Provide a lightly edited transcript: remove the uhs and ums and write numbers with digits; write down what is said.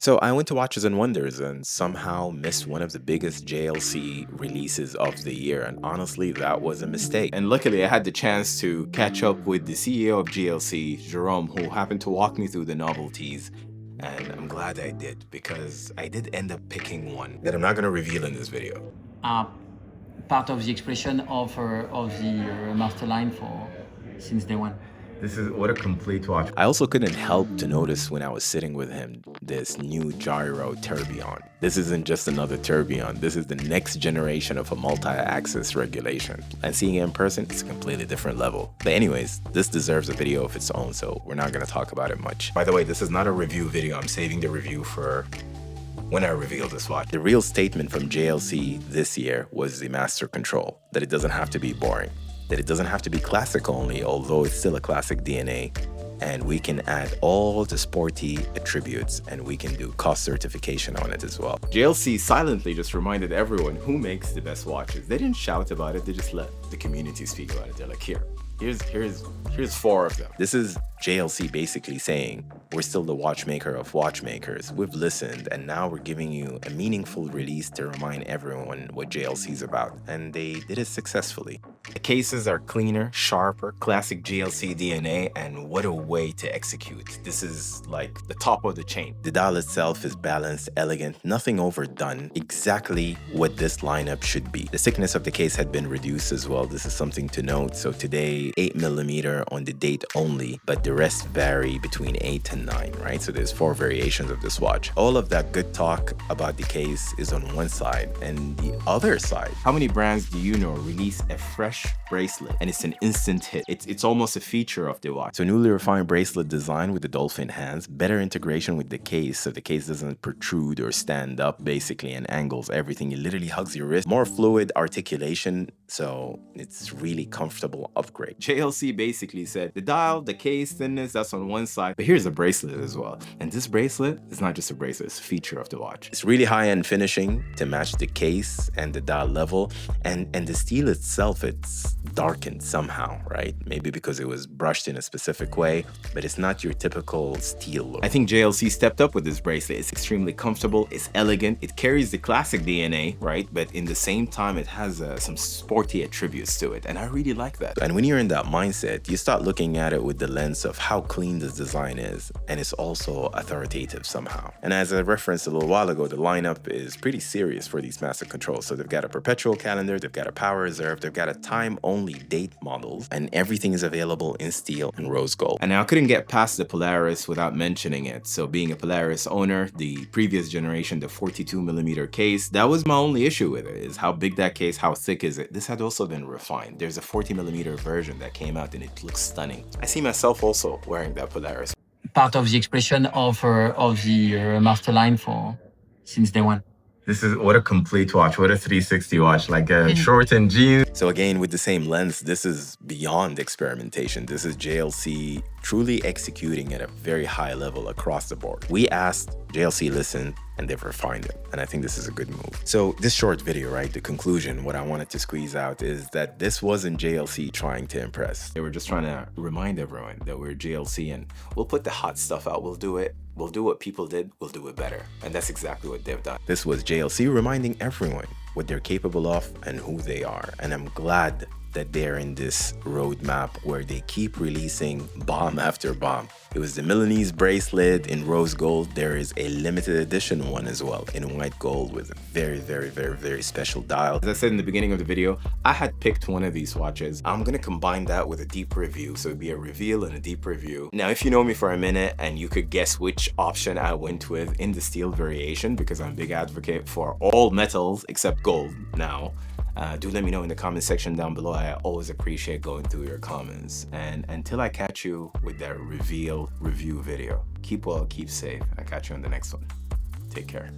So I went to Watches and Wonders and somehow missed one of the biggest JLC releases of the year. And honestly, that was a mistake. And luckily, I had the chance to catch up with the CEO of GLC, Jerome, who happened to walk me through the novelties. And I'm glad I did, because I did end up picking one that I'm not going to reveal in this video. Part of the expression of the master line since day one. This is what a complete watch. I also couldn't help to notice when I was sitting with him this new Gyrotourbillon. This isn't just another tourbillon. This is the next generation of a multi-axis regulation. And seeing it in person, it's a completely different level. But anyways, this deserves a video of its own, so we're not going to talk about it much. By the way, this is not a review video. I'm saving the review for when I reveal this watch. The real statement from JLC this year was the master control, that it doesn't have to be boring, that it doesn't have to be classic only, although it's still a classic DNA, and we can add all the sporty attributes and we can do cost certification on it as well. JLC silently just reminded everyone who makes the best watches. They didn't shout about it, they just let the community speak about it. They're like, here's 4 of them. This is JLC basically saying, we're still the watchmaker of watchmakers. We've listened, and now we're giving you a meaningful release to remind everyone what JLC is about. And they did it successfully. The cases are cleaner, sharper, classic JLC DNA, and what a way to execute. This is like the top of the chain. The dial itself is balanced, elegant, nothing overdone, exactly what this lineup should be. The thickness of the case had been reduced as well. This is something to note. So today, 8mm on the date only, but the rest vary between 8 and 9, right? So there's 4 variations of this watch. All of that good talk about the case is on one side, and the other side, how many brands do you know release a fresh bracelet and it's an instant hit? It's almost a feature of the watch. So newly refined bracelet design with the dolphin hands, better integration with the case so the case doesn't protrude or stand up basically and angles everything. It literally hugs your wrist. More fluid articulation, so it's really comfortable upgrade. JLC basically said the dial, the case, thinness, that's on one side, but here's a bracelet as well. And this bracelet is not just a bracelet, it's a feature of the watch. It's really high-end finishing to match the case and the dial level, and the steel itself, it's darkened somehow, right? Maybe because it was brushed in a specific way, but it's not your typical steel look. I think JLC stepped up with this bracelet. It's extremely comfortable, it's elegant, it carries the classic DNA, right? But in the same time, it has some sporty attributes to it, and I really like that. And when you're in that mindset, you start looking at it with the lens of how clean this design is, and it's also authoritative somehow. And as I referenced a little while ago, the lineup is pretty serious for these master controls. So they've got a perpetual calendar, they've got a power reserve, they've got a time-only date models, and everything is available in steel and rose gold. And now I couldn't get past the Polaris without mentioning it. So being a Polaris owner, the previous generation, the 42mm case, that was my only issue with it, is how big that case, how thick is it? This had also been refined. There's a 40mm version that came out and it looks stunning. I see myself also wearing that Polaris. Part of the expression of the master line since day one. This is what a complete watch, what a 360 watch, like a short and jeans. So again, with the same lens, this is beyond experimentation. This is JLC truly executing at a very high level across the board. We asked, JLC listened, and they've refined it. And I think this is a good move. So this short video, right, the conclusion, what I wanted to squeeze out is that this wasn't JLC trying to impress. They were just trying to remind everyone that we're JLC and we'll put the hot stuff out, we'll do it. We'll do what people did, we'll do it better. And that's exactly what they've done. This was JLC reminding everyone what they're capable of and who they are. And I'm glad that they're in this roadmap where they keep releasing bomb after bomb. It was the Milanese bracelet in rose gold. There is a limited edition one as well in white gold with a very special dial. As I said in the beginning of the video, I had picked one of these watches. I'm gonna combine that with a deep review. So it'd be a reveal and a deep review. Now, if you know me for a minute and you could guess which option I went with in the steel variation, because I'm a big advocate for all metals except gold now, do let me know in the comment section down below. I always appreciate going through your comments. And until I catch you with that reveal review video, keep well, keep safe, and I'll catch you on the next one. Take care.